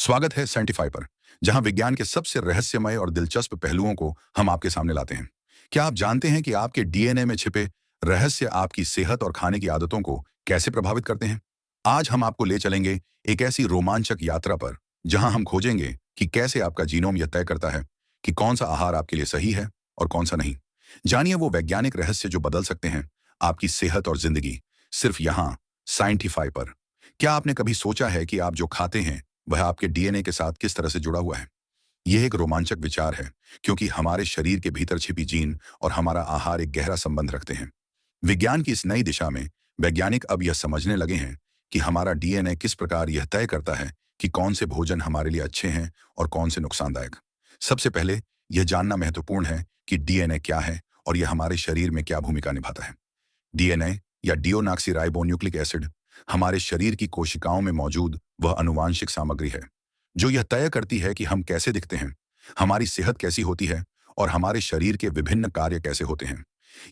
स्वागत है साइंटिफाई पर, जहां विज्ञान के सबसे रहस्यमय और दिलचस्प पहलुओं को हम आपके सामने लाते हैं। क्या आप जानते हैं कि आपके डीएनए में छिपे रहस्य आपकी सेहत और खाने की आदतों को कैसे प्रभावित करते हैं? आज हम आपको ले चलेंगे एक ऐसी रोमांचक यात्रा पर, जहां हम खोजेंगे कि कैसे आपका जीनोम यह तय करता है कि कौन सा आहार आपके लिए सही है और कौन सा नहीं। जानिए वो वैज्ञानिक रहस्य जो बदल सकते हैं आपकी सेहत और जिंदगी, सिर्फ यहाँ साइंटिफाई पर। क्या आपने कभी सोचा है कि आप जो खाते हैं वह आपके डीएनए के साथ किस तरह से जुड़ा हुआ है? यह एक रोमांचक विचार है, क्योंकि हमारे शरीर के भीतर छिपी जीन और हमारा आहार एक गहरा संबंध रखते हैं। विज्ञान की इस नई दिशा में वैज्ञानिक अब यह समझने लगे हैं कि हमारा डीएनए किस प्रकार यह तय करता है कि कौन से भोजन हमारे लिए अच्छे हैं और कौन से नुकसानदायक। सबसे पहले यह जानना महत्वपूर्ण है कि डीएनए क्या है और यह हमारे शरीर में क्या भूमिका निभाता है। डीएनए या डियोनाक्सीराइबोन्यूक्लिक एसिड हमारे शरीर की कोशिकाओं में मौजूद वह अनुवांशिक सामग्री है जो यह तय करती है कि हम कैसे दिखते हैं, हमारी सेहत कैसी होती है और हमारे शरीर के विभिन्न कार्य कैसे होते हैं।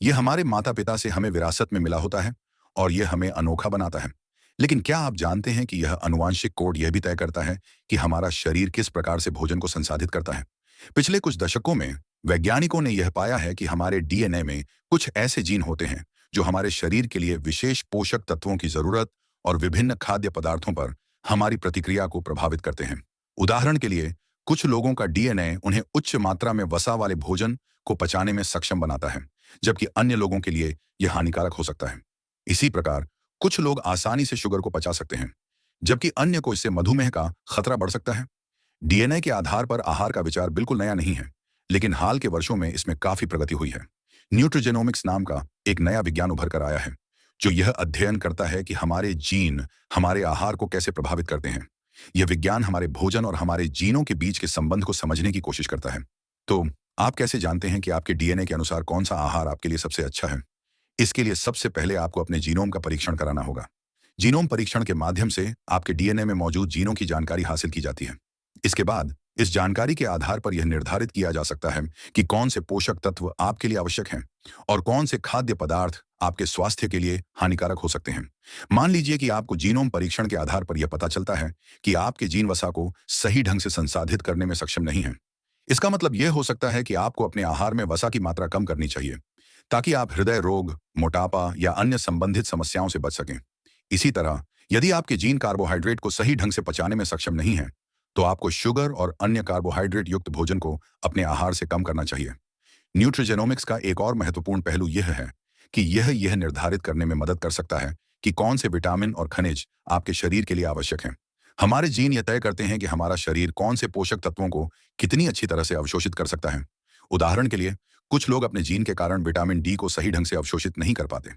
यह हमारे माता पिता से हमें विरासत में मिला होता है और यह हमें अनोखा बनाता है। लेकिन क्या आप जानते हैं कि यह अनुवांशिक कोड यह भी तय करता है कि हमारा शरीर किस प्रकार से भोजन को संसाधित करता है? पिछले कुछ दशकों में वैज्ञानिकों ने यह पाया है कि हमारे डीएनए में कुछ ऐसे जीन होते हैं जो हमारे शरीर के लिए विशेष पोषक तत्वों की जरूरत और विभिन्न खाद्य पदार्थों पर हमारी प्रतिक्रिया को प्रभावित करते हैं। उदाहरण के लिए, कुछ लोगों का डीएनए उन्हें उच्च मात्रा में वसा वाले भोजन को पचाने में सक्षम बनाता है, जबकि अन्य लोगों के लिए यह हानिकारक हो सकता है। इसी प्रकार कुछ लोग आसानी से शुगर को पचा सकते हैं, जबकि अन्य को इससे मधुमेह का खतरा बढ़ सकता है। डीएनए के आधार पर आहार का विचार बिल्कुल नया नहीं है, लेकिन हाल के वर्षों में इसमें काफी प्रगति हुई है। न्यूट्रोजेनोमिक्स नाम का एक नया विज्ञान उभर कर आया है, जो यह अध्ययन करता है कि हमारे जीन हमारे आहार को कैसे प्रभावित करते हैं। यह विज्ञान हमारे भोजन और हमारे जीनों के बीच के संबंध को समझने की कोशिश करता है। तो आप कैसे जानते हैं कि आपके डीएनए के अनुसार कौन सा आहार आपके लिए सबसे अच्छा है? इसके लिए सबसे पहले आपको अपने जीनोम का परीक्षण कराना होगा। जीनोम परीक्षण के माध्यम से आपके डीएनए में मौजूद जीनों की जानकारी हासिल की जाती है। इसके बाद इस जानकारी के आधार पर यह निर्धारित किया जा सकता है कि कौन से पोषक तत्व आपके लिए आवश्यक हैं और कौन से खाद्य पदार्थ आपके स्वास्थ्य के लिए हानिकारक हो सकते हैं। मान लीजिए कि आपको जीनोम परीक्षण के आधार पर यह पता चलता है कि आपके जीन वसा को सही ढंग से संसाधित करने में सक्षम नहीं है। इसका मतलब यह हो सकता है कि आपको अपने आहार में वसा की मात्रा कम करनी चाहिए, ताकि आप हृदय रोग, मोटापा या अन्य संबंधित समस्याओं से बच सकें। इसी तरह, यदि आपके जीन कार्बोहाइड्रेट को सही ढंग से पचाने में सक्षम नहीं है, तो आपको शुगर और अन्य कार्बोहाइड्रेट युक्त भोजन को अपने आहार से कम करना चाहिए। न्यूट्रोजेनोमिक्स का एक और महत्वपूर्ण पहलू यह है कि यह निर्धारित करने में मदद कर सकता है कि कौन से विटामिन और खनिज आपके शरीर के लिए आवश्यक हैं। हमारे जीन यह तय करते हैं कि हमारा शरीर कौन से पोषक तत्वों को कितनी अच्छी तरह से अवशोषित कर सकता है। उदाहरण के लिए, कुछ लोग अपने जीन के कारण विटामिन डी को सही ढंग से अवशोषित नहीं कर पाते।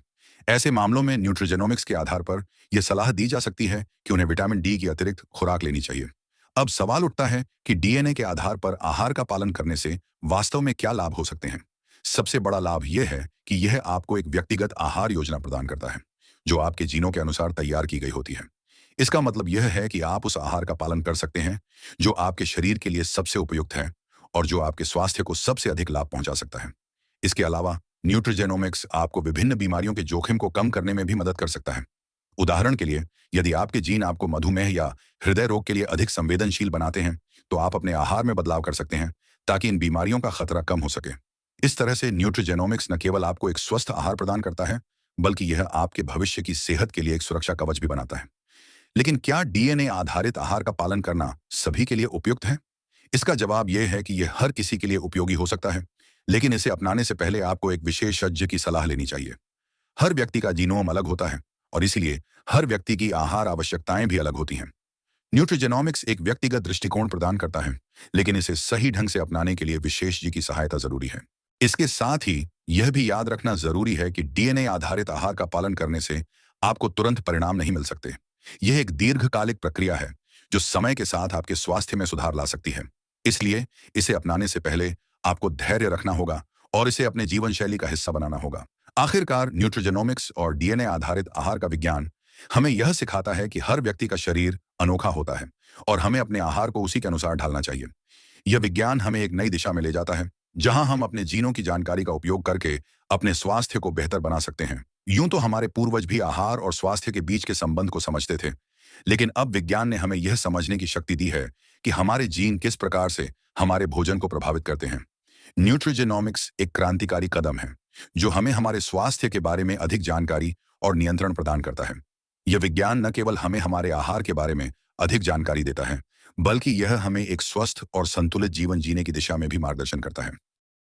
ऐसे मामलों में न्यूट्रोजेनोमिक्स के आधार पर यह सलाह दी जा सकती है कि उन्हें विटामिन डी की अतिरिक्त खुराक लेनी चाहिए। अब सवाल उठता है कि डीएनए के आधार पर आहार का पालन करने से वास्तव में क्या लाभ हो सकते हैं। सबसे बड़ा लाभ यह है कि यह आपको एक व्यक्तिगत आहार योजना प्रदान करता है, जो आपके जीनों के अनुसार तैयार की गई होती है। इसका मतलब यह है कि आप उस आहार का पालन कर सकते हैं जो आपके शरीर के लिए सबसे उपयुक्त है और जो आपके स्वास्थ्य को सबसे अधिक लाभ पहुंचा सकता है। इसके अलावा न्यूट्रोजेनोमिक्स आपको विभिन्न बीमारियों के जोखिम को कम करने में भी मदद कर सकता है। उदाहरण के लिए, यदि आपके जीन आपको मधुमेह या हृदय रोग के लिए अधिक संवेदनशील बनाते हैं, तो आप अपने आहार में बदलाव कर सकते हैं ताकि इन बीमारियों का खतरा कम हो सके। इस तरह से न्यूट्रोजेनोमिक्स न केवल आपको एक स्वस्थ आहार प्रदान करता है, बल्कि यह आपके भविष्य की सेहत के लिए एक सुरक्षा कवच भी बनाता है। लेकिन क्या डीएनए आधारित आहार का पालन करना सभी के लिए उपयुक्त है? इसका जवाब यह है कि यह हर किसी के लिए उपयोगी हो सकता है, लेकिन इसे अपनाने से पहले आपको एक विशेषज्ञ की सलाह लेनी चाहिए। हर व्यक्ति का जीनोम अलग होता है और इसीलिए हर व्यक्ति की आहार आवश्यकताएं भी अलग होती हैं। न्यूट्रोजेनोमिक्स एक व्यक्तिगत दृष्टिकोण प्रदान करता है, लेकिन इसे सही ढंग से अपनाने के लिए विशेषज्ञ की सहायता जरूरी है। इसके साथ ही यह भी याद रखना जरूरी है कि डीएनए आधारित आहार का पालन करने से आपको तुरंत परिणाम नहीं मिल सकते। यह एक दीर्घकालिक प्रक्रिया है जो समय के साथ आपके स्वास्थ्य में सुधार ला सकती है। इसलिए इसे अपनाने से पहले आपको धैर्य रखना होगा और इसे अपने जीवन शैली का हिस्सा बनाना होगा। आखिरकार, न्यूट्रोजेनोमिक्स और डीएनए आधारित आहार का विज्ञान हमें यह सिखाता है कि हर व्यक्ति का शरीर अनोखा होता है और हमें अपने आहार को उसी के अनुसार ढालना चाहिए। यह विज्ञान हमें एक नई दिशा में ले जाता है, जहां हम अपने जीनों की जानकारी का उपयोग करके अपने स्वास्थ्य को बेहतर बना सकते हैं। यूं तो हमारे पूर्वज भी आहार और स्वास्थ्य के बीच के संबंध को समझते थे, लेकिन अब विज्ञान ने हमें यह समझने की शक्ति दी है कि हमारे जीन किस प्रकार से हमारे भोजन को प्रभावित करते हैं। न्यूट्रिजेनोमिक्स एक क्रांतिकारी कदम है जो हमें हमारे स्वास्थ्य के बारे में अधिक जानकारी और नियंत्रण प्रदान करता है। यह विज्ञान न केवल हमें हमारे आहार के बारे में अधिक जानकारी देता है, बल्कि यह हमें एक स्वस्थ और संतुलित जीवन जीने की दिशा में भी मार्गदर्शन करता है।